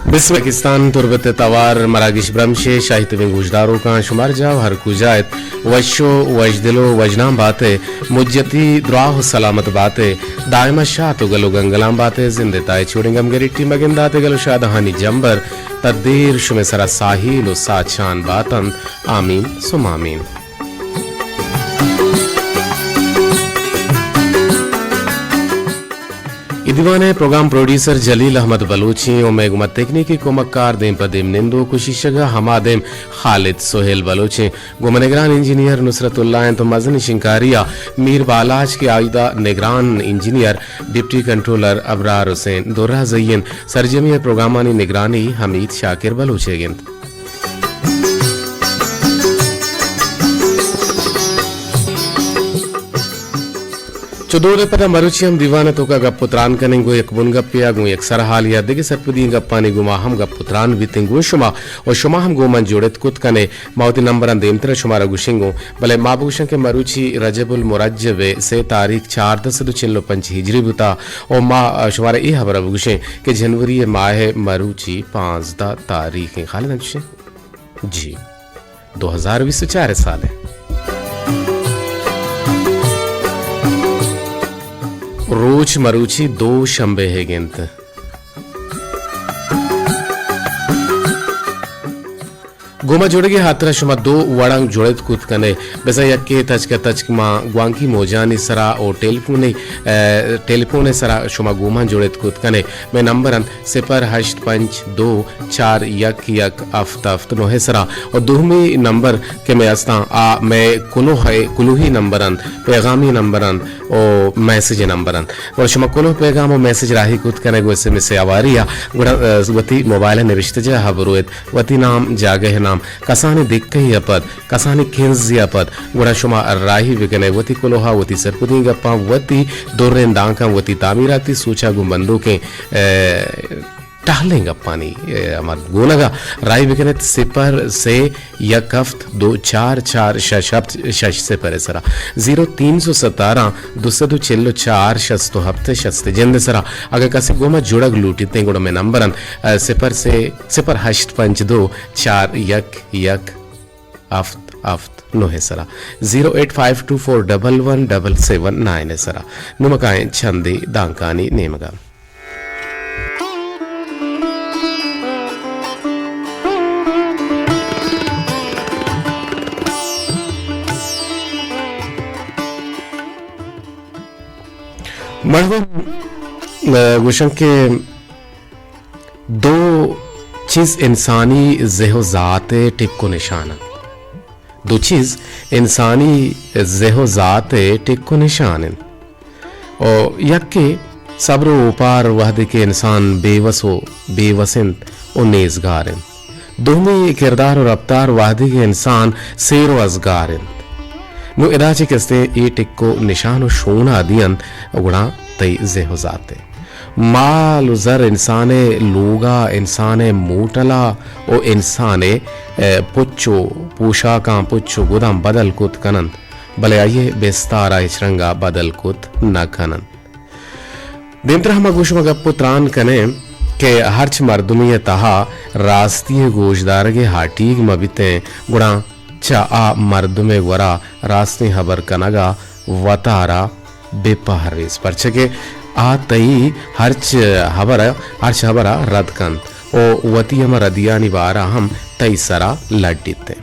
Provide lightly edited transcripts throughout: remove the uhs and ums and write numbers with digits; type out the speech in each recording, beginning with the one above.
Bizbekistan turbete tavar Maragish Bramshe Shahit Vingujdaru ka Shumar Jav Har Kujayet Washo Wajdilo Wajnam Bate Mujjati Drahu Salamat Bate Daima Shatu Galo Gangalam Bate Zindetai Chudingam Geriti Magindate Galo Shadahani Jambar Tadir Shumesara Sahil Sachan Batan Amin Sumamin इदिवाने program producer Jalil Ahmad Baluchi और मेगुमा तकनीकी कोमकार देम पदेम निंदो कुशिशगा हमादेम खालिद सोहेल बलूची गुमा निगरान इंजीनियर नुसरतुल्लाह तो मजनी शिंकारिया मीर बालाज के आइदा निगरान engineer deputy controller Abrar Hussain दोरा जयन सरजमी प्रोग्रामानी निगरानी हमीद शाकिर बलूचेगिंद चुदोरे पता मरुचियम दीवाना तो का गपुत्रान कनेंगो एक बुन गपिया गु एक सरहाल या दिगे सतपदी गप्पानी गुमा हम गपुत्रान वितिंगो शुमा और शुमा हम गोमन जोड़त कुत कने माउती नंबर अन देमतर शुमारा गुशिंगो भले माबुशन के मरुचि रजबुल मुरज्जबे से तारीख 4/10/5 हिजरी बुता और मा शुमारा ई खबर गुशे के जनवरी माह मरुचि 5 तारीख खालिद अंशे जी 2024 साल है रोच मरुची दो शंबे है गिनत गोमा जोड़े हाथरा शुमा दो वड़ंग जोड़त कुत कने बेसा यक्के तचक मा ग्वांकी मोजानी सरा और टेलीफोन सरा शुमा गोमा जोड़त कुत कने मैं नंबरन 08524 यक अफ्त नोहे सरा और दुहमी नंबर के मैं अस्ता आ मैं कुलुही नंबरन पैगामी नंबरन और मैसेज नंबरन और शुमा कुलो पैगाम और मैसेज राही कुत कने गोसे में से आवारिया वती मोबाइल निविष्ट जा हबरुत वती नाम जागे नाम कसानी दिक्कही अपद कसानी खिंजी अपद गुड़ा शुमा राही विगने वती कोलोहा वती सरपुदी गप्पा वती दोरें दांका वती तामीराती सूचा गुंबंदो के टहलेंगे पानी हमार गोनगा राही विगने सिपर से यक हफ्त 244 शश से परे सरा 0317 204 शस्तो हफ्ते शस्ते जिंदे सरा अगर कसी गोमा जुड़ग लूटी ते गुड़ा में नंबरन सिपर 852 4 यक अफ्त नोहे सरा 08524117779 सरा नुमकाएं छंदी दांकानी नेमगा गुशन के दो चीज इंसानी जेहो जात टिक्को निशान दो चीज इंसानी जेहो जात टिक्को निशान और यक्के सब्र उपार वहद के इंसान बेवसिन और नेजगार दोमी किरदार और रफ्तार वाहदी के इंसान सेर व अजगार नु इदाचे कस्ते ए टिक्को निशान शोना दियन गुणा तई जेहो जाते माल जर इंसाने लोगा इंसाने मोटला ओ इंसाने पुच्छो पोशाका पुच्छो गुदाम बदल कुत कनंत भले आइए बेस्तारा इचरंगा बदल कुत न कनंत दिमत्र हम गुशम गपुत्रान कने के हर्च मर्दुमिय तहा रास्ती गोशदार के हाटीग मबिते गुणा चा आ मर्दुमे वरा रास्ते हबर कनगा वतारा बेपहरेस परचके आ तई हर्च हबरा रदकन ओ वती हम रदिया निवारा हम तई सरा लड्डिते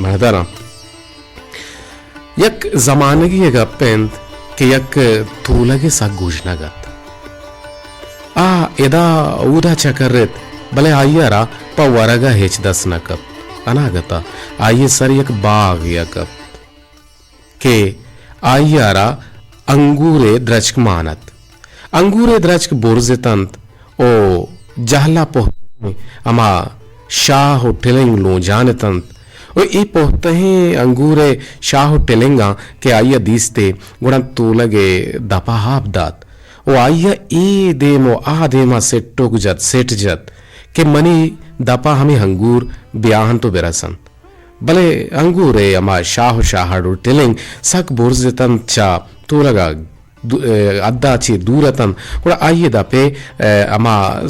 महदरा यक जमाने की एक अपेंत के यक थूलगे सा गुजनगत आ एदा उदा चकरत भले आयरा पवरगा हेच दस नकप अनागता आइए सर एक बाग यकप के आयरा अंगूरे द्रचक मानत अंगूरे द्रचक बोरजे तंत ओ जहला पोह अमा शाह टिलेंग लो जाने तंत ओ ई पोहते हैं अंगूरे शाह टिलेंगा के आइया दीस्ते गुणा तो लगे दपाहाब दात ओ आइया ई देमो आ देमा सेट जत के मनी दपा हमें अंगूर ब्याहन तो बेरसन भले अंगूरे अमा शाह टिलेंग सक बोरजे तंत चा तो लगा अद्दाची दूरतन ಕೂಡ ಆಯ್ಯದಪೆ ಅಮ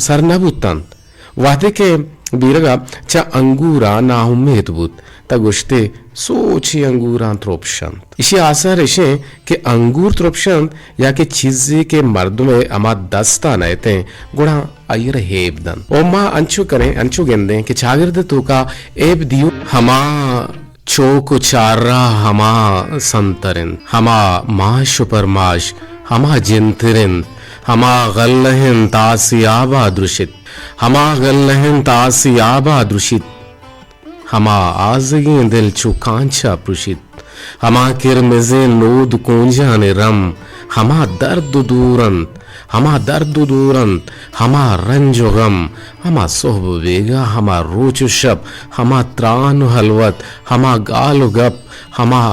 ಸರ್ನಬುತ್ತನ್ वादे के बीरगा चा अंगूरा ना उम्मीद बुत ta goshte sochi अंगूरां त्रोपशंत इसी आसर इशे के अंगूर त्रोपशंत या के चीज़ी के मर्दुमे अमा दस्ता नयते गुणा अयर हेबदन ओमा अंचु करें अंचु गेंदे के चागिर्द तो का एब दियो हमा चोक चारा हमा संतरिन हमा माश पर माश हमा जिंतरिन हमा गल्लहिन तासियाबा दृशित हमा गल्लहिन तासियाबा दृशित हमा आजगी दिल चुकांचा पृषित हमा किरमिजे लोद कुंजान रम हमा दर्द दूरन हमा रंजो गम हमा सोहब बेगा हमा रोच शब हमा त्रान हलवत हमा गाल गप हमा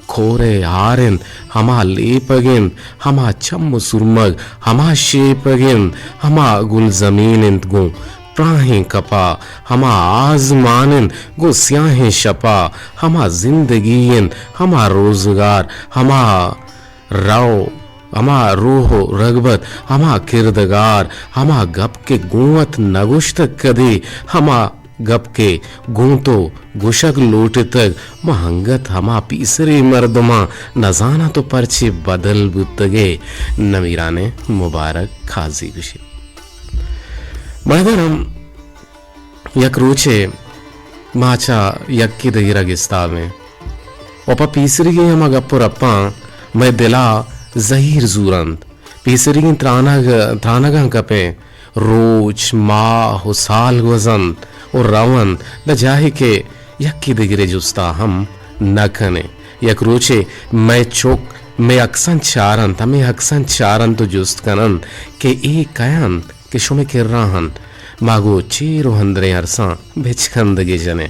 खोरे हारिन हमा लेपगिन हमा चम सुरमग हमा शेपगिन हमा गुल जमीन इंतगु प्राहें कपा हमा आजमानिन गो स्याहें शपा हमा जिंदगीन हमा रोजगार हमा राव हमा रूह रगबत हमा किरदगार हमा गप के गुंवत नगुश्त कदे हमा गप के गूंतो गुशक लोटे तक महंगत हमा पीसरे मर्दमा नजाना तो परचे बदल बुतगे नमीराने मुबारक खाजी गुशी मर्दरम यक रोचे माचा यक्की दगिरा गिस्ता में ओपा पीसरी की हमा गप्पुर अप्पा मैं दिला जहीर जूरंत पीसरी की त्रानगा कपे रोच माह हुसाल वजंत और रावण द जाहि के यक्की दगिरे जुस्ता हम न खने यक रोचे मैं चोक मैं अक्सन चारन तो जुस्त कनन के एक कयंत के शुमे के राहन मागो चीरो हंदरे अरसा भिचखंदगे जने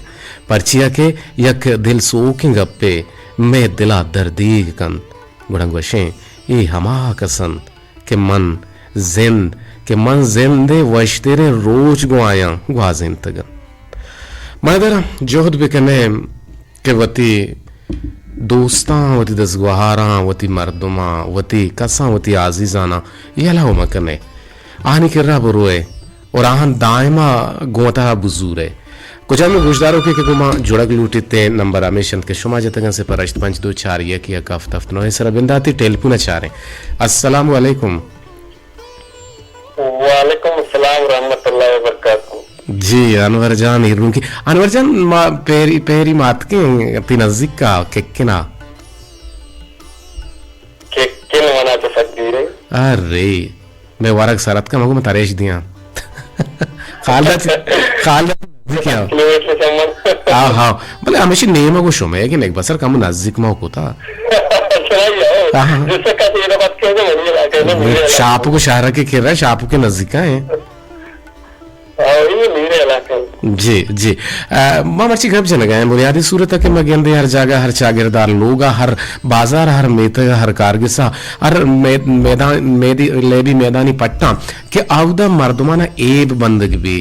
परचिया के यक दिल सोके गप्पे मैं दिला दर्दीग कन गुड़ंग वशे ये हमा कसन के मन जिंदे वशतेरे रोज गुआया गुआजिन तगन मदर जोहद बिकने के वती दोस्ता वती दसगुहारा वती मर्दुमा वती कसा वती आजीजाना यला हो मकने आनी किर्रा बुरुए और आहन दायमा गोता बुजूरे कुछ में गुजदारों के गुमा जुड़क लूटिते नंबर हमेशन के शुमा जतगन से परश्त 524 एक या कफ तफ्त नौ सर बिंदाती टेलीफोन चारे अस्सलाम वालेकुम वालेकुम अस्सलाम रहमतुल्लाहि व बरकातहू जी अनवर जान हिरून की अनवर जान पेरी मात के अपनी नजदीक का केकिना केकिन मना तो फकीरे अरे मैं वारक सरत का मगो में तारेश दिया खालदा क्या किलोमीटर सम्मान हाँ हाँ भले हमेशा नेम को शुम है कि नहीं बसर कम नजदीक में होता जिससे कहते ये बात कैसे बढ़िया लागे ना मुझे शापू को शहर के खेल रहा है शापू के नजदीक है ये मेरे इलाके जी जी मर्ची घब जन गए बुनियादी सूरत के मगेंदे हर जगह हर चागिरदार लोग हर बाजार हर मेता हर कारगिसा हर मैदान लेबी मैदानी पट्टा के आवदा मर्दमाना एब बंदग भी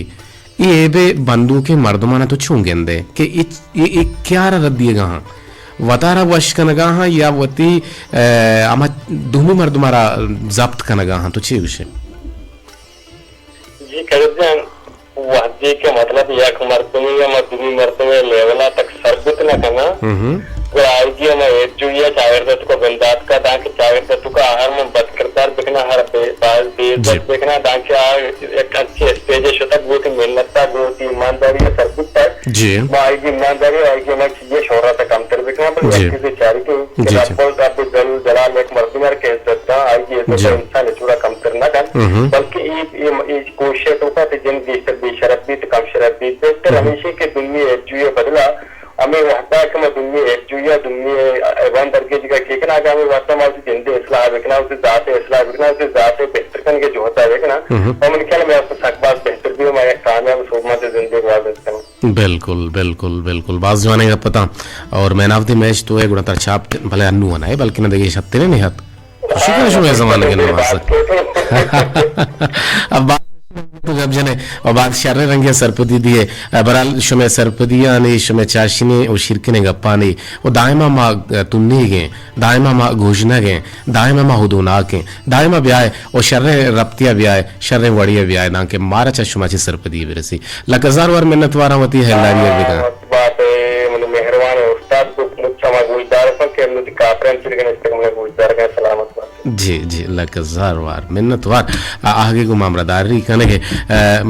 ये एबे बंदू के मर्दमाना तो छूंगेंदे के ये क्या रद्दिएगा हाँ वतारा वश कनगा हाँ या वती आमा दुमी मर्दमारा जब्त कनगा हाँ तो चे विषय जी कर वादी के मतलब एक मर्दमी या मर्दमी मर्दमे लेवला तक सरबत न करना वो आएगी हमें एक जुड़िया चावरदत्त को बंदात का दांक चावरदत्त का आहार में बद करतार बिकना हर बेइज्जत बिकना दांक एक अच्छी स्टेज शोता बहुत मेहनत बहुत ईमानदारी है सरबत तक जी आएगी ईमानदारी आएगी मैं चीजें शोहरा तक कम कर बिकना पर व्यक्ति से चारी के आप जलाल एक मर्दमर के इज्जत आएगी तो इंसान चूड़ा कम करना कर बल्कि ये कोशिश तो का जिन बेशरफी तो कम शरफी बेहतर हमेशा के दुनिया एक जुए बदला हमें वहाँ के मैं दुनिया एक जुया दुनिया वन दर्जे जगह ठीक ना आगे हमें वास्तव में उसे जिंदे इस्लाह बिकना उसे जाते इस्लाह बिकना उसे जाते बेहतर करने के जो होता है ना और मैंने क्या मैं आपको सकबाज बेहतर भी हूँ मैं कामयाब सोमा से जिंदगी बात देखता हूँ बिल्कुल बिल्कुल बिल्कुल बाज जवाने का पता और मैन ऑफ द मैच तो है गुना तर छाप भले अन्नू है बल्कि ना देखिए छत्ते नहीं हाथ शुक्र शुक्र जमाने के नमाज अब गब जने और बाद शर्रे रंगे सरपदी दिए बराल शुमे सरपदिया ने शुमे चाशिने और शिरकने गप्पाने और दायमा मा तुन्नी गे दायमा मा घोषणा गे दायमा मा हुदुना के दायमा ब्याय और शर्रे रप्तिया ब्याय शर्रे वड़िया ब्याय ना के मारा चा शुमा ची सरपदी बिरसी लकजार वार मिन्नत वारा होती है लारिया बिका बात मन मेहरबान उस्ताद को मुच्छा मा गुजदार पर के अनुति काफरन चिरगन इस्तेक मन गुजदार का सलामत जी जी लकजार वार मिन्नत वार आगे को मामरादारी कने के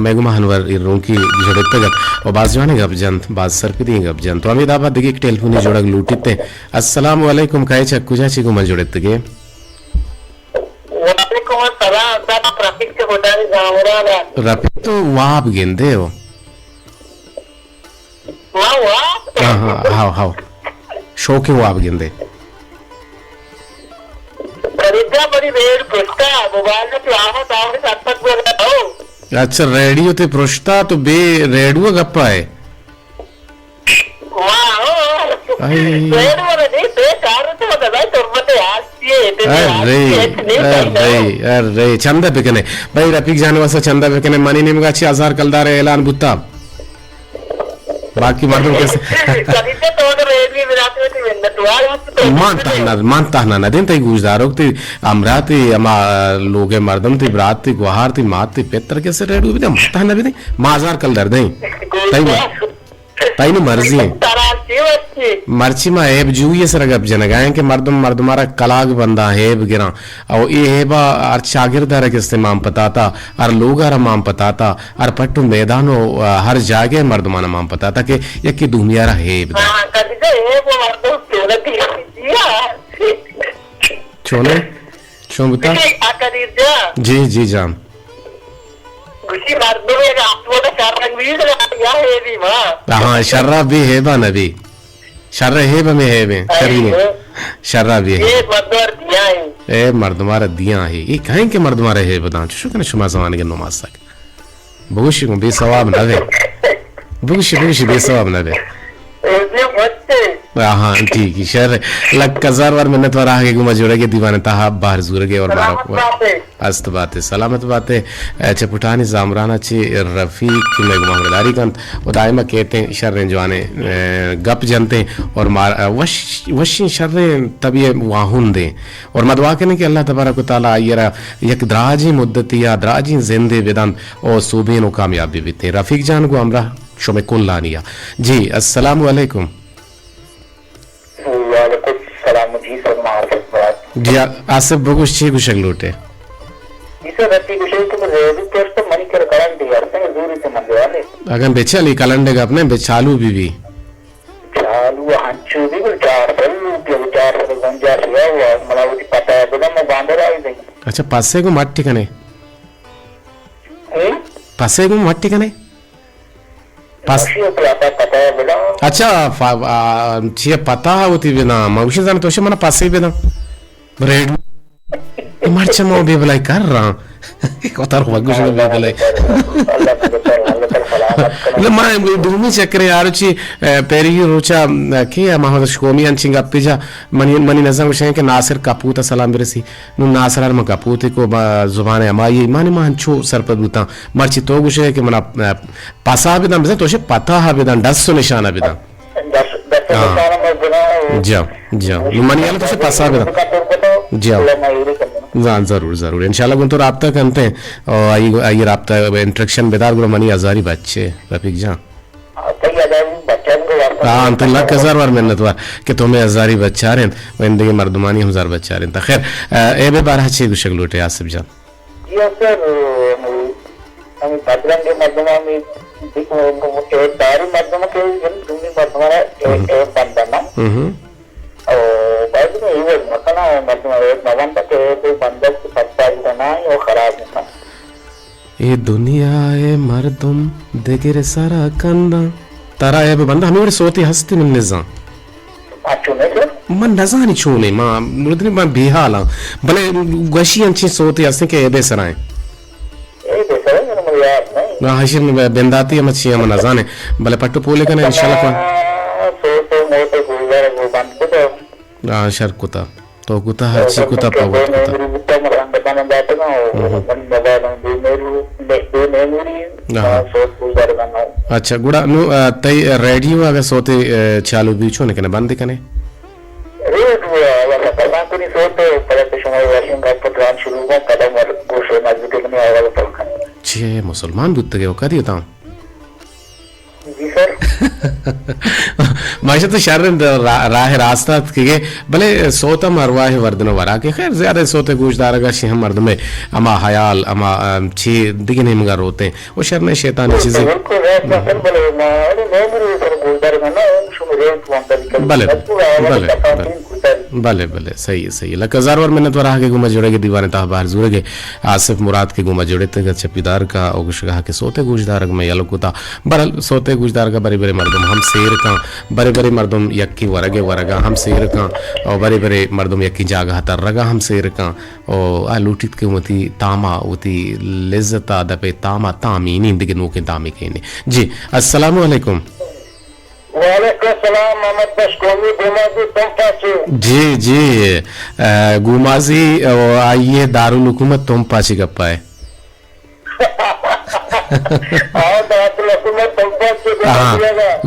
मैं गुमा हनवर इरों की जोड़े तक और बाज जाने गब जंत बाज सरपदी गब जंत तो अमीदाबाद दिगे टेलीफोनी जोड़क लूटिते अस्सलाम वालेकुम काहे चक्कू चाची को मन जोड़े तके वालेकुम अस्सलाम साहब ट्रैफिक से होता है जामरा रफी तो वाप गेंदे हो वाह हाँ हाँ शौकी वाप गेंदे खरीदा बड़ी रेड पुष्टा मोबाइल में प्लान ताऊ के साथ बोल रहा हूं अच्छा रेडियो ते पृष्ठा तो बे रेडियो गप्पा है वाह रेडियो नहीं ते कार तो बता तो मत अरे चंदा बेकने भाई रफीक जाने वाला चंदा बेकने मनी निमगा 6000 कलदार ऐलान बुत्ता बाकी मर्दों कैसे मानता ना दिन तई गुजदारो ती अमराती अमा लोगे मर्दम ती ब्रात ती गुहार ती मात ती पेत्र कैसे रेडू भी मानता ना भी नहीं माजार कल दर्द नहीं तई मर्जी मर्ची मा हेब जूये सर गप जनगाएं के मर्दमारा कलाग बंदा हेब गिरा और ये हेबा और शागिर्दार के इस्तेमाल पताता और लोगारा माम पताता और पट्टू मैदानो हर जागे मर्दमाना माम पताता के यकी दुनियारा हेब छोने छो बता जी जी जान हाँ शर्रा भी है बा नबी शर्रा है बा में है में शर्रा भी है ए मर्द मारा दिया है ये कहें के मर्द मारे है बता शो कने शुमा जमाने के नमाज तक भूषी को बेसवाब न दे भूषी बेसवाब न दे हाँ ठीक है शर लग कजार वार मिन्नत वार आगे गुमा जोड़े के दीवाने ताहा बाहर जुर गए और मारा अस्त बात है सलामत बात है चपुटानी जामराना चे रफीक की मैं गुमा मर्दारी कंत और दायमा कहते हैं शर्रें जवाने गप जनते और मार वशी शर्रें तभी वाहुन दे और मदवा के कि अल्लाह तबारक व तआला यरा यक द्राजी मुद्दती या द्राजी जिंदे वेदांत और सूबीन और कामयाबी बीते रफीक जान को हमरा शुमे कुल लानिया जी अस्सलाम वालेकुम जी आसिफ बगुश छी गुशक लूटे अगर बेचाली कलंडे का अपने बेचालू बीवी चालू हंचू भी अच्छा पासे को मट्टी कने पासे को मट्टी कने अच्छा ची पता होती बिना मौशी जाने तो मना पासे बिना रेड मर्च मो बेबलाई कर रहा कतार वगुश बेबलाई लमा दूमी चक्रे यारुची पेरी रोचा के मोहम्मद शकोमी अंचिंग अपिजा मनी नजम विषय के नासिर कपूता सलाम बिरसी नु नासर म कपूते को जुबान अमाई माने मानचो सरपदुता मर्ची तो गुशे के मना पासा बिदा बिदा तोशे पता हा बिदा 10 निशाना बिदा जाओ जाओ मनी वाला तोशे पासा बिदा जाओ जान जरूर इंशाल्लाह गुन तो राब्ता करते हैं और ये राब्ता इंटरेक्शन बेदार गुलो मनी हजारी बच्चे रफीक जान हाँ तो लाख हजार बार मेहनत वार कि तुम्हें हजारी बच्चा रहे हैं जिंदगी मर्दमानी हजार बच्चा रहे हैं खैर ए बे बारह छे गुशक लूटे आसिफ जान जी सर हम बदलन के मर्दमा में एक दारू मर्दमा के दुनी मर्दमा एक बंदा ना और बाद में ये मसला मर्दमा एक नवंबर के कोई बंदा को सत्ता देना ये खराब है ये दुनिया है मर्दम देखे रे सारा कंदा तारा है बंदा हमें बड़े सोती हस्ती मन निजाम अच्छो नहीं सर मन नजानी छोने मां मुर्दनी मां बेहाला भले गशी अंची सोती हस्ती के बेसराए ए बेसराए मेरे याद नहीं ना हशीर में बेंदाती है मच्छी हम नजाने भले पट्टू पोले कने इंशाल्लाह तो मोटे गुजर वो बंद को शर कुता तो कुता हची कुता पावत कुता kaman data na man mobile ang do memory soot gujar ganna अच्छा गुड़ा नु तई रेडियो अगर सोते चालू बीचो ने कने बंद कने red wala pa ko ni soot para sa mga washing up program शुरू हुआ कदम और गोशो मजबूत करने वाला पलखन छे मुसलमान बुत के करी होता जी सर माशा तो शर राह रास्ता के भले सोता मरवाह वर्दन वरा के खैर ज्यादा सोते गोशदार का शिह मर्द में अमा हयाल अमा छी दिगे नहीं मगर रोते वो शर में शैतानी चीजें भले भले भले सही है लक हजार और मिनट वरा के गुमा जोड़े के दीवाने ता बाहर जुड़े के आसिफ मुराद के गुमा जोड़े तक चपीदार का ओगश कहा के सोते गोशदार में यलकुता बरल सोते गोशदार का बड़े बड़े मर्दम हम शेर का बड़े बड़े मर्दम यक्की वरगे वरगा हम शेर का और बड़े बड़े मर्दम यक्की जागा तर रगा हम शेर का और लूटित के उती तामा उती लिज्जता दपे तामा तामी नींद के नूके तामी के जी अस्सलाम वालेकुम वालेकुम सलाम मोहम्मद बशकोमी गुमाजी तुमपाची जी जी गुमाजी आइए दारुल हुकूमत तुमपाची गप्पा है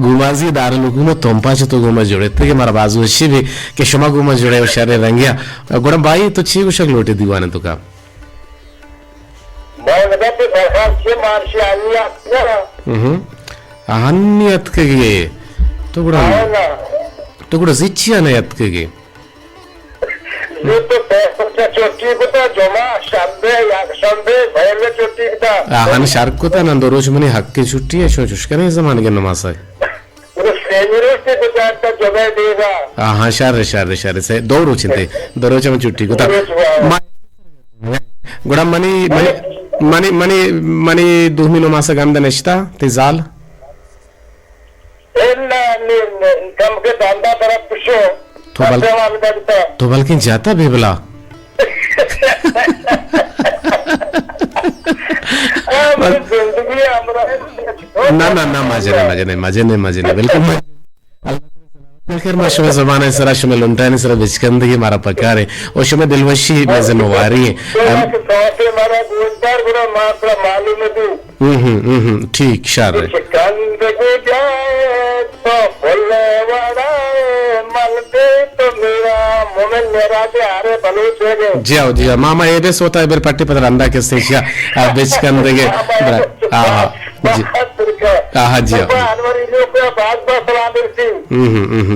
गुमाजी दारुल हुकूमत तुमपाची तो गुमा जोड़े थे कि मारा बाजू अच्छी भी कि शुमा गुमा जोड़े वो शरे रंगिया गुड़ा भाई तो छी कुछ लोटे दीवाने तो का अहनियत के ये तो गुड़ा जिच्छिया ने यत के ये तो चोटी को तो जमा शब्दे या शब्दे भयले चोटी का आहन शार्क को ता नंदो रोज मने हक की छुट्टी है शो चुष्करे जमाने के नमाज है वो सेमिरो से तो जाता जगह देगा हां शार से दो रोज में छुट्टी को ता गुड़ा मनी दुहमी नमाज गंद नश्ता तिजाल कम के दांदा तरफ पुशो तो बल्कि जाता बेबला ना मजे ने बिल्कुल खैर माशा ज़बान सरा शुमे लुंटाने सरा बिचकंदगी मारा पकार है और शुमे दिलवशी में ज़िम्मेवारी है ठीक शार है जी आओ मामा ये देश होता है बेर पट्टी पर अंडा के स्टेशिया बिचकंदगी जी हाँ जी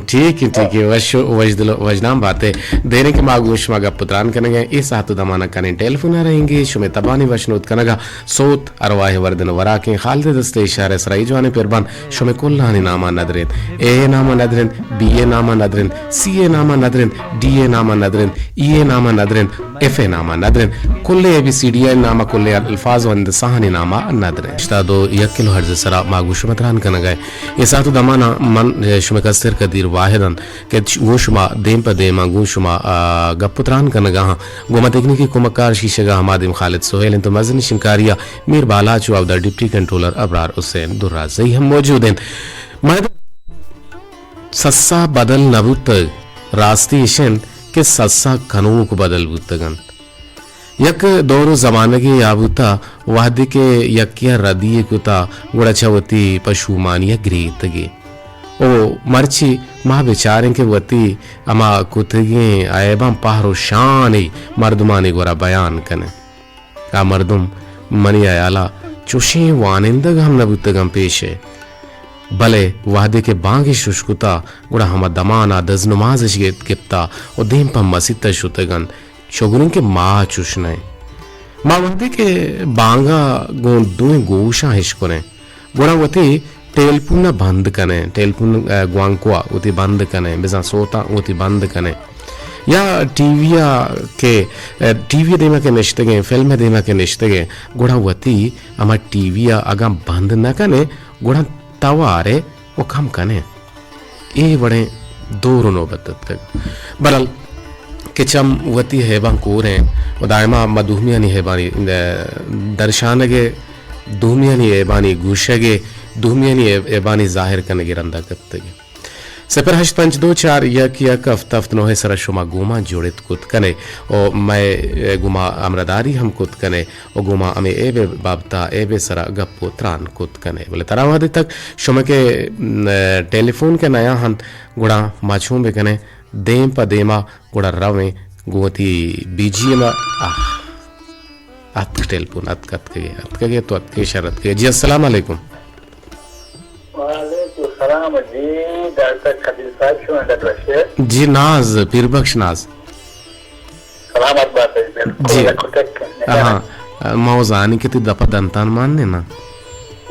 ठीक है वजनाम बातें देने के मागूश मागा पुत्रान कनेगा इस हाथ दमाना कने टेलीफोन रहेंगे शुमे तबानी वशनोत कनेगा सोत अरवाह वर्दन वरा के खालिद दस्ते इशारे सराई जवाने पेरबान शुमे कुल्लानी नामा नदरेन ए नामा नदरेन बी ए नामा नदरेन सी ए नामा नदरेन डी ए नामा नदरेन ई ए नामा नदरेन एफ ए नामा नदरेन कुल्ले A B C D A नामा कुल्ले अल्फाज वंद सहानी नामा नदरेन दो 1 किलो हर्ज सरा मागूश मतरान कनेगा इस हाथ दमाना मन शुमे कस्तर कदीर वाहिदन के वो शुमा देम पर देम मांगू शुमा गपुत्रान कनगा गोमा तकनीकी कुमकार शीशगा हमादिम खालिद सोहेल तो मजन शिंकारिया मीर बाला चुआव the deputy controller Abrar Hussain Durrazi हम मौजूद हैं सस्सा बदल नबुत रास्ती इशन के सस्सा कानून को बदल बुतगन यक दोरो जमाने के याबुता वादे के यकिया रदिये कुता गुड़ाचवती पशुमानिया ग्रीतगे ओ मर्ची माँ बेचारे के वती अमा कुतगे आयबा पहरो शान मर्दमानी गोरा बयान कने आ मर्दुम मनी आयाला चुशी वानिंदग हम नबुतगम पेशे भले वादे के बांगे शुष्कुता गुड़ा हम दमाना दजनुमाज गिप्ता और देम पर मसीता शुतगन शोगुन के माँ चुशने माँ वादे के बांगा गो दुए गोशा हिशकुने गुड़ा वती टेलपुन बंद कने टेलपुन ग्वांकुआ उती बंद कने बिजा सोता उती बंद कने या टीवी देमा के निश्तगे फिल्म देमा के निश्तगे गुड़ा वती अमा टीवी अगा बंद न कने गुड़ा तवारे वो कम कने ए बड़े दोरो नौबत तक बरल किचम वती हेबा कोरे उदायमा मधुमियानी हेबानी दर्शानगे दुमियानी हेबानी गुशगे दुमियानी एबानी जाहिर कने गिरंदा करते 085241 हफ्त नोहे सर शुमा गुमा जोड़ित कुत कने ओ मैं गुमा अमरदारी हम कुत कने ओ गुमा अमे एबे बाबता एबे सरा गप्पो त्रान कुत कने बोले तरावादे तक शुमा के टेलीफोन के नया हन गुड़ा माछूं बे कने देम प देमा गुड़ा रवे गोती बीजीएमा अत टेलीफोन अत के तो अत के शरत के जी अस्सलाम वालेकुम। सलाम जी डॉक्टर खलील साहब शो डॉक्टर शेख जी नाज पीरबख्श नाज सलामत बात है जी हाँ मौजानी के ती दफा दंतान मानने ना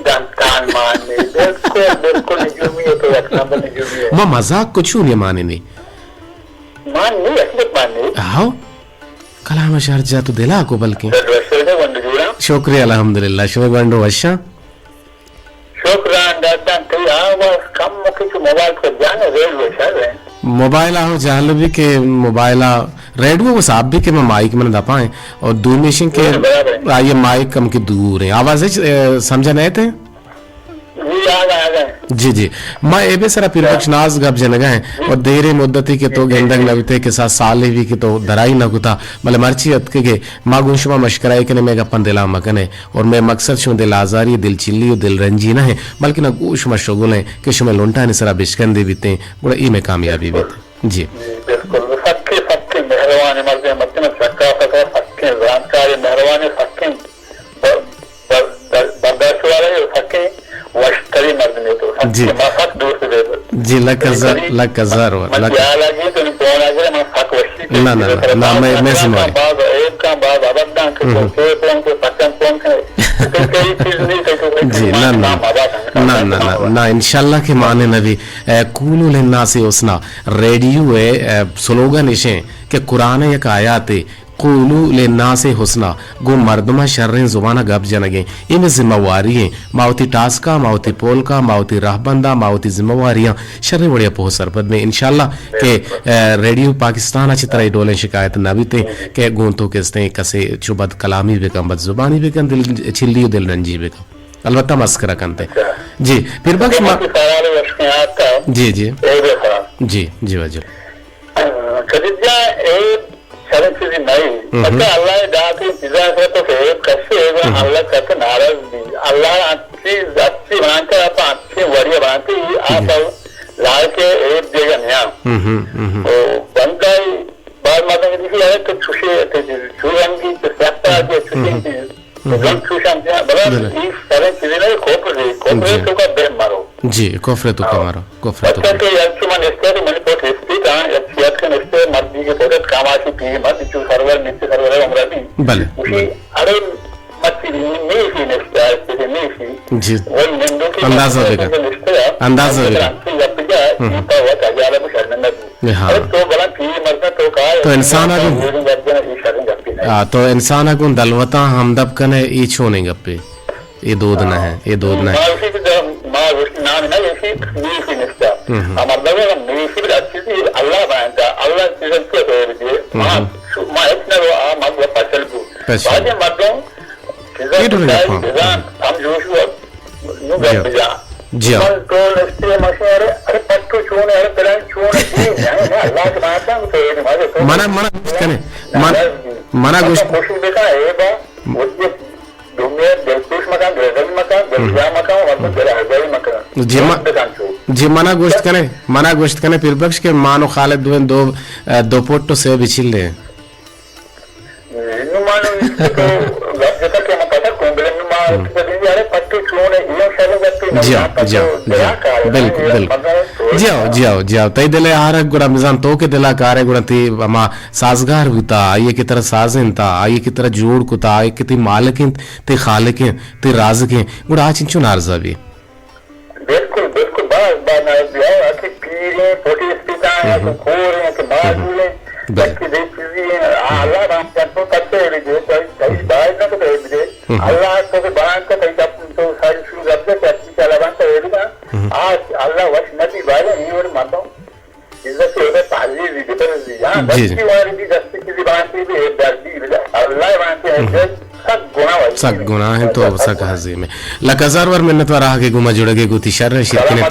दंतान मानने बिल्कुल बिल्कुल निजुमी है तो एक नंबर निजुमी है मां मजाक कुछ नहीं माने नहीं मानने असलियत मानने हाँ कलाम शहर जा तो दिला को बल्कि डॉक्टर शेख ने बंद जोड़ा शुक्रिया अल्हम्दुलिल्लाह शुभ बंडो वशा शुक्रान दाता कई आवाज कम मुख्य मोबाइल पर जाने रेडियो सर मोबाइल आओ जान भी के मोबाइल रेडियो वो साहब भी के मैं माइक में दपाएं और दूरमेशन के ये माइक कम की दूर है आवाज समझा नहीं थे जी जी मैं एबे सरा पीरबख्श नाज गप जन गए और देरे मुद्दती के तो गेंदक नविते के साथ साल ही के तो दराई न गुता मतलब मर्ची अत के मां गुंशमा मशकराई के ने मैं गपन दिला मकने और मैं मकसद शो दिल आजारी दिल चिल्ली दिल रंजी न है बल्कि न गुश मशगुल है कि शुमे लुंटा ने सरा बिशकन दे बीते गुड़ा ई में कामयाबी बीते जी बिल्कुल सबके सबके मेहरबान मर्द मत सका सका सबके जानकारी मेहरबान सबके बर्दाश्त वाले सबके वश्तरी मर्द में तो जी जी लकज़र लगी तो कौन आ गया मैं फक वश्ती ना मैं समझ बाद एक का बाद अबद्दां के कौन को पक्का कौन है तो कई चीज नहीं तो जी ना इंशाल्लाह के माने नबी कूलु लिन्नासी उसना रेडियो है स्लोगन इशे के कुरान एक आयत है कूलू लिन्नासी हुस्ना गो मर्दमा शर्रें जुबाना गप जनगे इनमें जिम्मेवारी है मावती टास्का मावती पोलका मावती राहबंदा मावती जिम्मेवारियां शर्रें बढ़िया पोह सरपद में इंशाल्लाह के रेडियो पाकिस्तान अच्छी तरह डोले शिकायत न बीते के गोंतों के स्ते कसे चुबद कलामी बेकम बद जुबानी बेकम दिल छिल्ली दिल रंजी बेकम अलबत्ता मस्करा करते जी फिर बख्श जी जी जी जी वजह शरण चीज़ नहीं पता अल्लाह डाके चीज़ा से तो फिर कैसे अल्लाह करके नाराज भी अल्लाह अच्छी बनाते आप अच्छे बढ़िया बनाते ही आप लाल के एक जगह नया तो बनता ही बाद माता के दिखी आए तो छुशे थे छुरन की तो सकता है छुशे की तो जब छुशान थे बराबर इस शरण चीज़ नहीं खोपरे तो का बेम मारो जी कोफरे तो का मारो कोफरे तो के याची मन इसके तो मैंने बहुत हिस्ट्री का याची के नस्ते मर्दी के बहुत कामाची पी मत जो सर्वर नीचे सर्वर है उम्र भी भले उसी अरे मच्छी नहीं थी नस्ते ऐसे नहीं थी जी वो निंदों की अंदाजा होगा तो वो तजाला में शरण में हाँ तो बड़ा पी मरना तो का तो इंसान को दलवता हमदब कने ई छोने गप्पे ये दूध न है ये दूध न है नाम ना ऐसी नहीं थी निष्ठा हमारे लोगों ने नहीं थी अच्छी थी अल्लाह बनाता अल्लाह चीज़ के तो ये माँ इतना वो आ मत वो फसल को बाद में मतलब हम जो नु गप जा जी हाँ तो निष्ठे मशहूर अरे पट्टू छोने अरे प्लान छोने नहीं अल्लाह के बनाता तो ये मारे मना कने मना गोश्त कोशिश देखा है बा वो दुनिया दिलकुश मकान रेगल मकान दिलजा मकान और दिल हजारी मकान जी मना गोश्त कने पीरबख्श के मानो खालिद दो पोटो से बिछिल ले मानो इसको जैसा कि हम पता कोंबले में मार यार पट्टी छोने ये सारे बच्चे बिल्कुल जाओ तई दिले आर गुड़ा मिजान तो के दिला कारे गुड़ा ती अमा साजगार हुता आइए की तरह साजिन था आइए की तरह जोड़ कुता आइए की ती मालिकिन ते खालिकिन ते राज़िकिन गुड़ा आज इंचु नारज़ा भी बिल्कुल बिल्कुल बात ना दिया कि पीरे पोटी स्पिता है तो खोरे के बाजूले बच्चे देखिए अल्लाह राम को करते हैं जो कई बार ना तो दे अल्लाह को के बात का कई तो सारी शुरू करते हैं अच्छी चला बन तो ये ना आज अल्लाह वश नबी वाले नहीं और मानता हूं इज्जत से होता पाजी भी देते हैं यहां बच्ची वाली भी दस्ती की बात भी है दर्दी अल्लाह मानते हैं सब गुनाह है तो सब हजी में लकज़ार वर मिन्नत वर आगे गुमा जुड़गे गुती शर शिरकने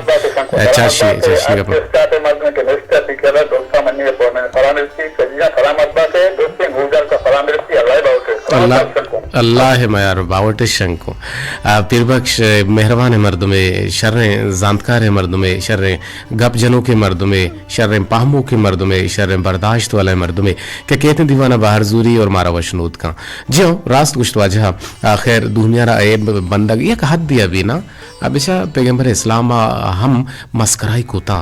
अल्लाह मयार बावट शंको पिरबख्श मेहरबान मर्द में शर्र जानकार मर्द में शर्र गप जनों के मर्द में शर्र पाहमों के मर्द में शर्र बर्दाश्त वाले मर्द में क्या कहते हैं दीवाना बाहर जूरी और मारा वशनूद का जियो रास्त गुश्त वाजह खैर दुनिया रा ऐब बंदग ये हद दिया भी ना अबिशा पैगंबर इस्लाम हम मस्कराई कोता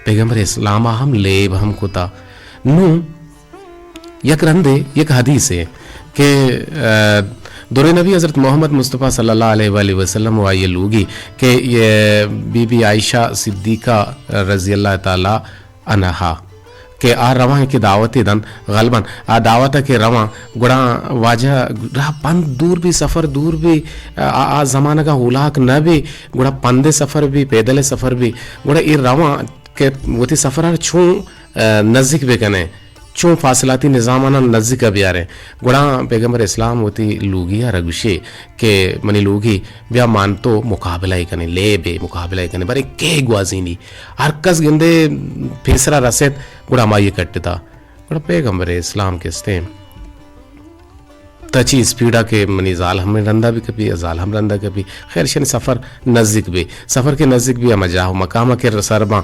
पैगंबर इस्लाम हम लेब हम कोता नू यक रंदे यक हदीस है कि दौरे नबी हज़रत मोहम्मद मुस्तफ़ा सल्लल्लाहु अलैहि वसल्लम वाये लूगी कि ये बीबी आयशा सिद्दीक़ा रज़ी अल्लाह ताला अन्हा के आ रवा की दावत दन गलबन आ दावत के रवा गुड़ा वाजा रहा पंद दूर भी सफ़र दूर भी आ ज़माना का हुलाक न भी गुड़ा पंदे सफ़र भी पैदल सफ़र भी गुड़ा ये रवा के वो थी सफ़र छू नज़दीक भी कने चूँ फासलाती निज़ामाना नज़दीक भी आ रहे गुड़ा पैगम्बर इस्लाम होती लूगिया रगुशे के मनी लूगी ब्या मान तो मुकाबला ही कने ले बे मुकाबला ही कने बारे के ग्वाजीनी हरकस गिंदे फेसरा रसेत गुड़ा माये कट्टता गुड़ा पैगम्बर इस्लाम किस्ते तची स्पीडा के मनी जाल हम रंदा भी कभी जाल हम रंदा कभी खैर शन सफ़र नज़दीक भी सफ़र के नज़दीक भी हम जाओ मकामा के सरबा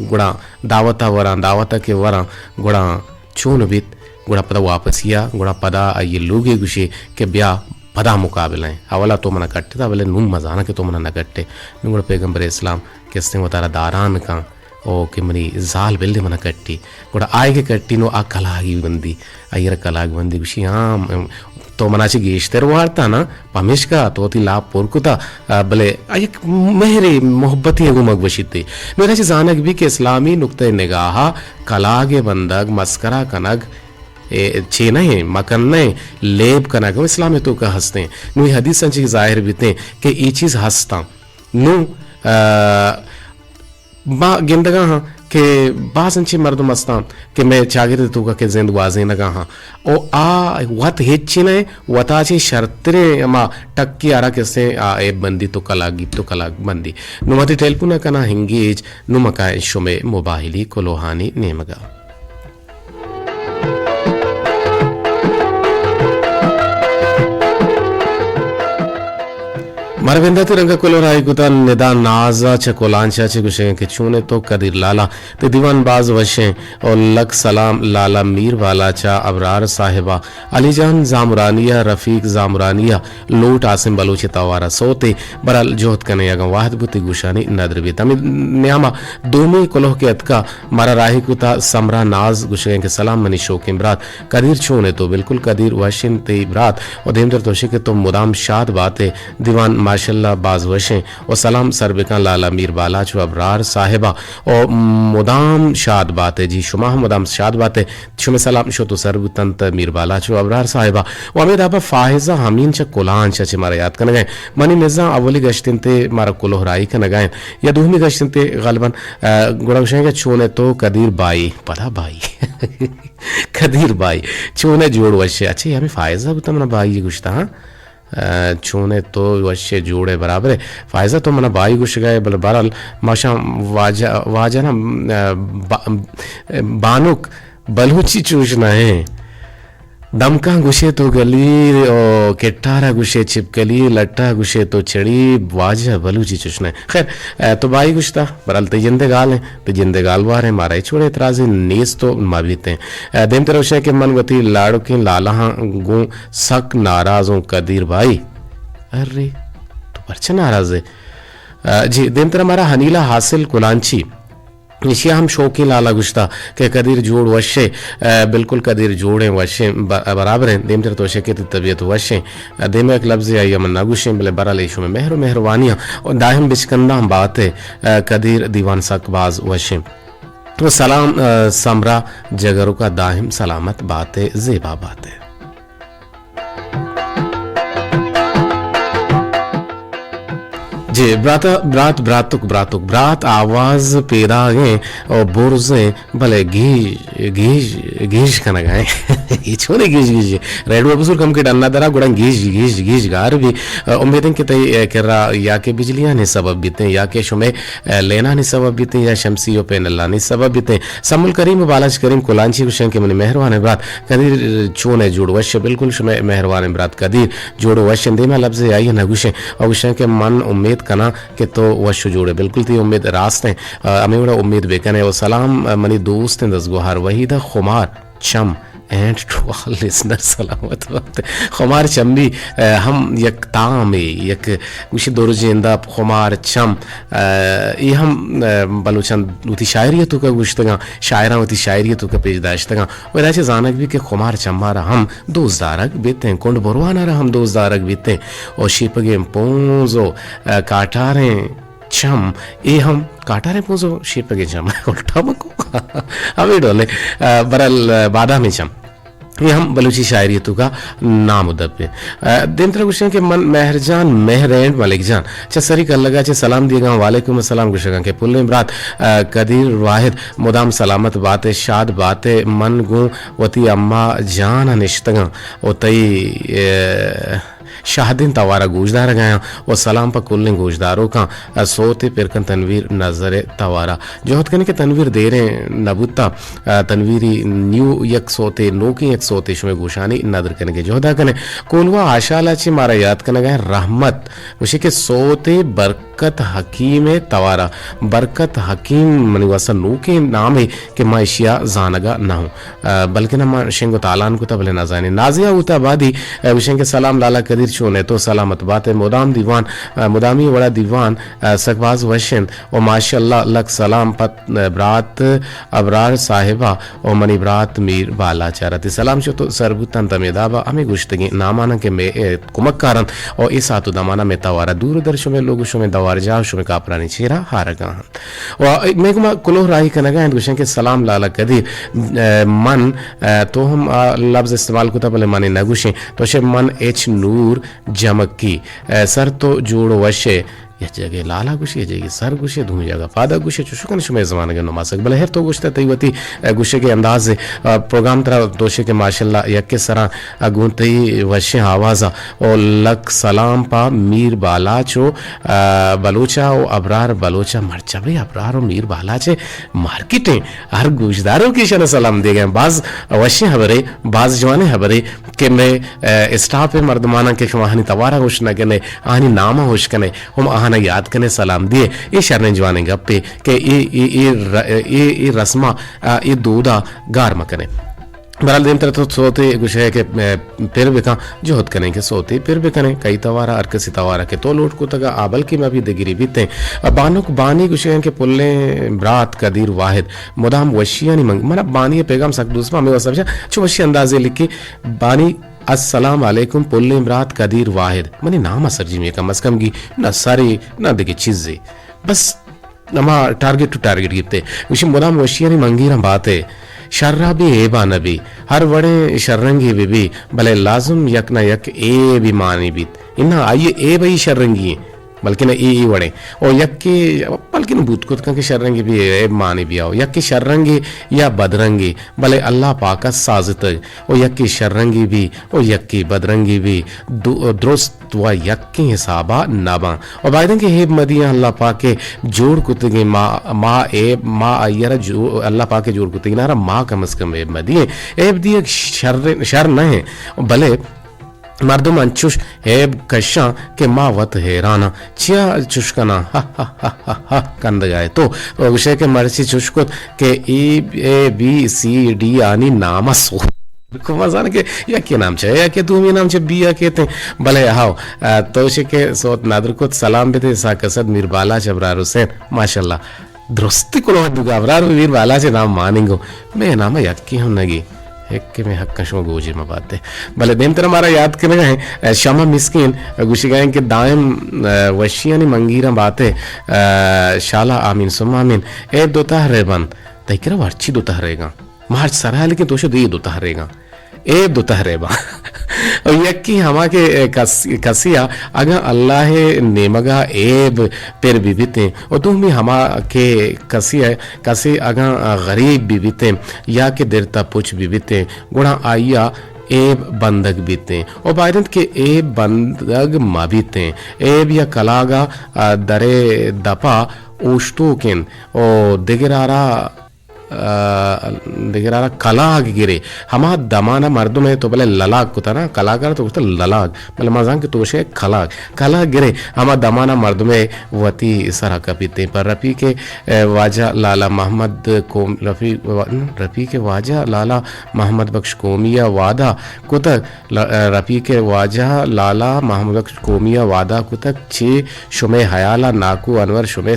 गुड़ा दावता वरा दावता के वरा गुड़ा चून बित गुड़ा पदा वापस किया गुड़ा पदा ये लोगे गुशे के ब्या पदा मुकाबला है अवला तो मना कट्टे था बोले नुम मजाना के तो मना न कट्टे गुड़ा पैगम्बर इस्लाम किसने वो तारा दारान का ओ कि मनी जाल बेल्ले मना कट्टी गुड़ा आए के कट्टी नो आ कलागी बंदी अयर कलाग बंदी गुशी हाँ तो मनाची गेश्तर वार्ता ना पमेश का तो ती लाभ पोरकुता भले एक मेहरे मोहब्बत ही गुमक बशीते मेरा ची जानक भी के इस्लामी नुक्ते निगाह कलागे बंदग मस्करा कनग छेना है मकन्ने लेब कनग इस्लाम में तो का हंसते हैं नु हदीस संची जाहिर बीते कि ये चीज़ हंसता नु बा गिंदगा हाँ के बासंची मर्द मस्तान के मैं चागिर तुका के जिंद वाजे नगा हाँ ओ आ वत हेच्ची ने वताची शर्तरे अमा टक्की आरा कैसे आ ए बंदी तो कलाग बंदी नुमती टेलपुना कना हिंगेज नुमका शुमे मोबाइली कोलोहानी नेमगा मरविंदा तिरंगा कोलोराई गुता निदा नाजा च कोलांचा च गुशे के चूने तो कदीर लाला ते दीवान बाज वशे और लक सलाम लाला मीर वाला चा अबरार साहिबा अलीजान जामरानिया रफीक जामरानिया लोट आसिम बलोच तवारा सोते बरल जोहत कने यगा वाहिद बुती गुशानी नदरबी तमि न्यामा दोमी कोलोह के अतका मारा राही कुता समरा नाज गुशे के सलाम मनी शोक इमरात कदीर चूने तो बिल्कुल कदीर वशिन ते इबरात और देमदर तोशे के तो मुदाम शाद बातें दीवान माशाल्लाह बाज वशें और सलाम सरबिका लाला मीर बाला चो अबरार साहिबा और मुदाम शाद बातें जी शुमा मुदाम शाद बातें शुमे सलाम शो तो सरबतंत मीर बाला चो अबरार साहिबा और अमेद आपा फाहिजा हमीन च कोलान च मारा याद करने गए मनी मिर्जा अवली गश्तिन ते मारा कोलोहराई करने गए या दूसरी गश्तिन ते गलबन गुड़ाशे के चोने तो कदीर बाई पता बाई कदीर बाई चोने जोड़ वशे अच्छे हमें फायजा बता मना बाई ये गुश्ता हाँ चूने तो वश्य जोड़े बराबर है फायजा तो मना बाई गुश गए बल बरल माशा वाजा ना बानुक बलूची चूषना है दमका गुशे तो गली और केटारा गुशे छिपकली लट्टा गुशे तो चढ़ी वाजा बलूची चूषना है खैर तो बाई गुश्ता बरल तो जिंदे गाल है तो जिंदे गाल वार है मारा छोड़े इतराजी नीस तो माविते हैं देम तेरा उशे के मनवती लाड़ो की लाला गु सक नाराजों कदीर भाई अरे तो परचे नाराज है जी देम तेरा मारा हनीला हासिल कुलांची इशिया हम शौकी लाला गुश्ता के कदीर जोड़ वशे बिल्कुल कदीर जोड़े वशे बराबर हैं देम तेरे तोशे के तबीयत वशे देम एक लफ्ज़ आई यमन नागुशे बले बराल इशु में मेहरबानियाँ और दाहिम बिचकंदा हम बात है कदीर दीवान सकबाज वशे तो सलाम समरा जगरों का दाहिम सलामत बात है ज़ेबा बात है जी ब्रात आवाज पैदा गए और बुरजे भले गीज कना गए छोने गीज रेडियो बसूर कम के डन्ना दरा गुड़ा गीज गार भी उम्मीदें कि तय कररा या के बिजलियां ने सबब बीते या के शुमे लेना ने सबब बीते या शमसियो पे नल्ला ने सबब बीते समुल करीम बालाज करीम कुलांची गुशन के मने मेहरबान ब्रात कदीर चोने जुड़ वश बिल्कुल शुमे मेहरबान ब्रात कदीर जुड़ वश दे में लफ्ज आई न गुशे और गुशन के मन उम्मीद कना कि तो वश जुड़े बिल्कुल थी उम्मीद रास्त है हमें बड़ा उम्मीद बेकने और सलाम मनी दोस्त दसगोहार वहीदा खुमार चम एंड टू ऑल लिसनर सलामत वक्त खुमार चम भी हम यक ताम यक गुशी दोरजेंदा खुमार चम ये हम बलूचन उती शायरियत का गुश्तगा शायरा उती शायरियत का पेश दाश्तगा और ऐसे जानक भी कि खुमार चम्मारा हम दोस्तदारक बीते कुंड बरवाना हम दोस्तदारक बीते और शिपगे पोंजो काटारे चम ये हम काटारे पोजो शिपगे चम उल्टा मको हमें डोले बरल बादा में चम ये हम बलूची शायरियतों का नाम उदब पे दिन तरह गुस्से के मन मेहरजान मेहरैंड मलिक जान सरी कर लगा चे सलाम दिएगा वालेकुम अस्सलाम गुस्से के पुल इमरात कदीर वाहिद मुदाम सलामत बातें शाद बातें मन गु वती अम्मा जान निश्तगा ओ तई शाहदीन तवारा गोजदार गया और सलाम पर कुल्ले गोजदारों का सोते पिरकन तनवीर नजर तवारा जोहत करने के तनवीर दे रहे नबुत्ता तनवीरी न्यू यक सोते नो की यक सोते शुमे गोशानी नदर करने के जोहदा करने कोलवा आशाला चे मारा याद करने गए रहमत उसी के सोते बरकत हकीम तवारा बरकत हकीम मनी वसा नो के नाम है कि माशिया जानगा ना हो बल्कि ना शेंगो तालान को तबले ना जाने नाजिया उताबादी विशें के सलाम लाला कदीर चोने तो सलामत बात है मुदाम दीवान मुदामी बड़ा दीवान सकबाज वशन और माशाल्लाह लक सलाम पत ब्रात अबरार साहिबा और मनी ब्रात मीर बाला चारती सलाम शो तो सरबुतन तमेदाबा हमें गुश्तगी नामाना के में कुमक कारण और इस आतु दमाना में तवारा दूर दर्शो में लोगों शो में दवार जाओ शो में कापरानी चेहरा हारगा और मेघमा कुलो राही कनगा है गुशन के सलाम लाला कदीर मन तो हम लफ्ज इस्तेमाल को तबले माने नगुशे तो शे मन एच नूर जमकी सर तो जोड़ वशे यह जगह लाला गुशे जगह सर गुशे धूम जगह पादा गुशे चुशुकन शुमे जमाने के नमासक भले हर तो गुश्ते तईवती गुशे के अंदाज प्रोग्राम तरह दोशे के माशाल्लाह यक्के सरा गुंतई वशे आवाजा और लक सलाम पा मीर बालाचो बलोचा और अबरार बलोचा मरचा भाई अबरार और मीर बालाचे मार्केटें हर गुजदारों की शन सलाम दे गए बाज वशे हबरे बाज जवाने हबरे के मैं स्टाफ मर्दमाना के खवाहनी तवारा होश न कने आनी नामा होश कने हम आना याद कने सलाम दिए ये शरने जवाने गप्पे के ये रस्मा ये दूधा गार मकने बराल दिन तरह तो सोते गुशे के फिर भी कहा जोहत करें के सोते फिर भी करें कई तवारा अरकसी तवारा के तो लोट को तगा आबल की मैं भी दिगिरी बीते बानुक बानी गुशे के पुल्ले ब्रात कदीर वाहिद मुदाम वशिया नहीं मंग मना बानी पैगाम सक दूसरा हमें समझा छो वशी अंदाजे लिखी बानी अस्सलाम वालेकुम पुल्ले इमरात कदीर वाहिद मनी नाम असर जी में कम अज कम की ना सारी ना देखी चीजें बस नमा टारगेट टू टारगेट गिरते विषय मुदाम वशिया नहीं मंगी ना बातें शर्रा भी एबा नबी हर वड़े शर्रंगी भी भले लाजुम यक न यक ए भी मानी बीत इन्ना आइए ए भाई शर्रंगी बल्कि न ई वड़े और यक के बल्कि न भूत कुत के शर्रंगी भी ए मानी भी आओ यक के शर्रंगी या बदरंगी भले अल्लाह पाक साजित और यक की शर्रंगी भी और यक की बदरंगी भी दुरुस्त व यक के हिसाबा नबा और बायदन के हेब मदिया अल्लाह पाक के जोड़ कुतगे माँ ए माँ अयरा जो अल्लाह पाक के जोड़ कुतगे नारा माँ कम अज कम एब मदिए एब दिए शर न है भले मर्दम अंचुश हेब कशा के माँ वत हैराना चिया चुशकना हा हा हा हा हा कंद गए तो विषय के मर्ची चुशकुत के ए बी सी डी आनी नामा सो मजान के या के नाम छे या के तुम ये नाम छे बी या कहते भले हाओ तो के सोत नादर को सलाम बेते सा कसद मीर बाला जबरार हुसैन माशाल्लाह दुरुस्ती को दुगावरार मीर बाला से नाम मानेंगो मैं नाम यक्की हम नगी एक में हक कशो गोजे में बात है भले देम तरह हमारा याद करने है शमा मिस्किन गुशी गए के दायम वशियानी मंगीरा बातें शाला आमीन सुम्मा आमीन ए दोता हरे बन तैकरा वर्ची दोता हरेगा मार्च सराह लेकिन तोशो दे दोता हरेगा एब दो तहरेबा और यक्की हमा के कसिया अगर अल्लाह नेमगा एब पेर बिबिते और तुम भी हमा के कसिया कसी अगर गरीब बिबिते या के देरता पुछ बिबिते गुणा आइया एब बंदग बीते और बायरंत के एब बंदग माबीते एब या कलागा दरे दपा ओष्टोकेन और दिगरारा कलाग गिरे हमा दमाना मर्दों में तो बोले ललाग कुता ना कलाकार तो कुता ललाग मतलब मजाक के तोशे कलाग गिरे हमा दमाना मर्दों में वती सरा कपीते पर रफ़ी के वाजा लाला मोहम्मद कोम रफ़ी के वाजा लाला मोहम्मद बख्श कोमिया वादा कुतक रफ़ी के वाजा लाला मोहम्मद बख्श कोमिया वादा कुतक चे शुमे हयाला नाकू अनवर शुमे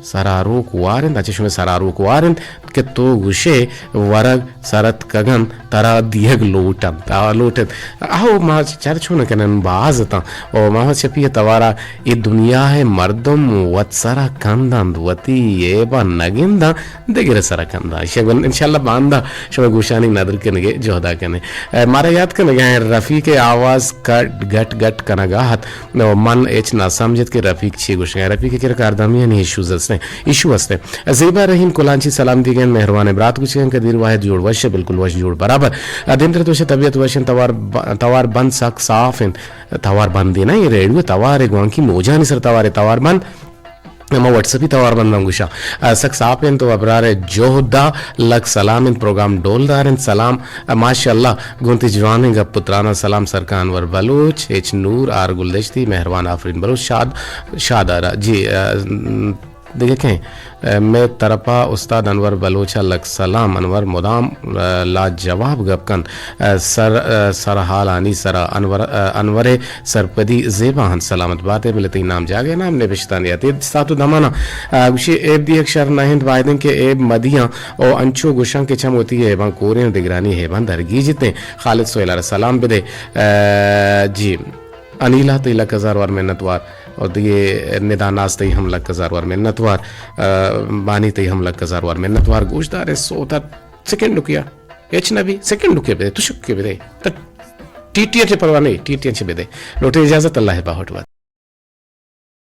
सरा रोक वारिंद अच्छे शुमे सरारोक वारिंद के तो गुशे वरग सरत कगन तरा दियग लोटन आओ मा चार छोन कनन बाजता और मा छपिए तवारा ये दुनिया है मर्दम वत्सरा कंदन वती ये बा नगिंदा देगिरे सरा कंदा शगन इंशाल्लाह बांदा शुमे गुशानी नदर कनगे जोदा कने मारा याद कनगे रफ़ी के आवाज गट गट कनगाहत मन एच ना समझत के रफ़ीक छी गुशे रफ़ी के कारदामियां इशू हस्ते ज़ेबा रहीम कुलांची सलाम दिगन मेहरबान ब्रात कुछ कदीर वाहिद जोड़ वश बिल्कुल वश जोड़ बराबर दिन तो तबियत वशन तवार बंद सक साफ तवार बंद देना ये रेडियो तवार गुआं की मोजा नहीं सर तवार बंद मैं व्हाट्सएप ही तवार बंदा सक साफ तो अबरार जोहदा लक सलाम इन प्रोग्राम डोलदार इन सलाम माशाअल्लाह गुंती जवान गप पुत्राना सलाम सरका अनवर बलूच एच नूर आर गुलदश्ती मेहरबान आफरीन बलूच शादारा जी देखें मैं तरपा उस्ताद अनवर बलोचा लक सलाम अनवर मुदाम लाजवाब गपकन सरहाल आनी सरा अनवरे सरपदी जेबाहन सलामत बातें मिलती नाम जागे नाम ने बिश्तानियाती सातु दमाना गुशे एब दी अक्षर नहिंद वायदन के एब मदियां और अंचो गुशं के छम होती है बं कोरियन दिगरानी है बं दरगी जिते खालिद सोहेला सलाम बिदे जी अनीला तिलक हजार वार मिन्नतवार और ये निदानास तई हम लक हजार वार मिन्नतवार बानी तई हम लक हजार वार मिन्नतवार गोशदार सोता सेकंड लुकिया एच नबी सेकंड लुके बे तुशुक के बे टीटीएच परवाने टीटीएच बे लोटे इजाजत अल्लाह बाहट